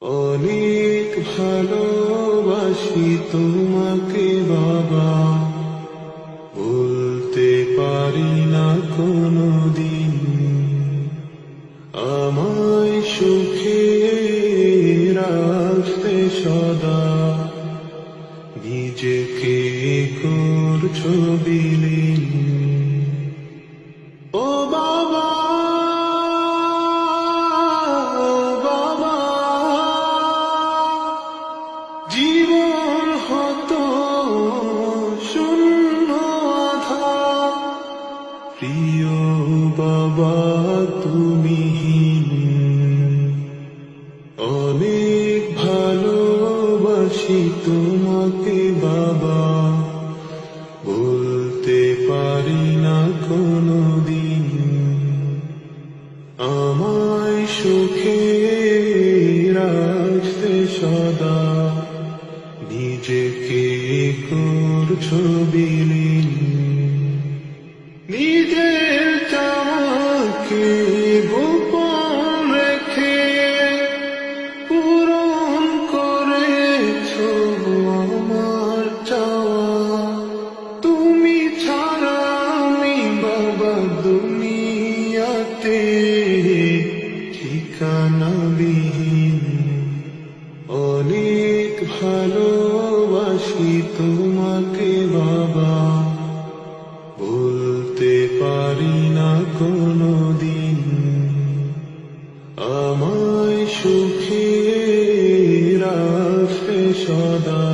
অনেক ভালোবাসি তোমাকে বাবা, বলতে পারি না কোনদিন। আমায় সুখে রাখতে সদা নিজেকে করছো বিলীন। ও বাবা, জীবন হতো শূন্য আধার, প্রিয় বাবা তুমি। অনেক ভালোবাসি তোমাকে বাবা, বলতে পারি না কোনদিন। আমায় সুখে রাখতে সদা নিজেকে করছো বিলীন। নিজের চাওয়াকে গোপন রেখে পূরণ করেছো আমার চাওয়া। তুমি ছাড়া আমি বাবা দুনিয়াতে ঠিকানাবিহীন। অনেক ভালোবাসি তোমাকে বাবা, বলতে পারি না কোনদিন। আমায় সুখে রাখতে সদা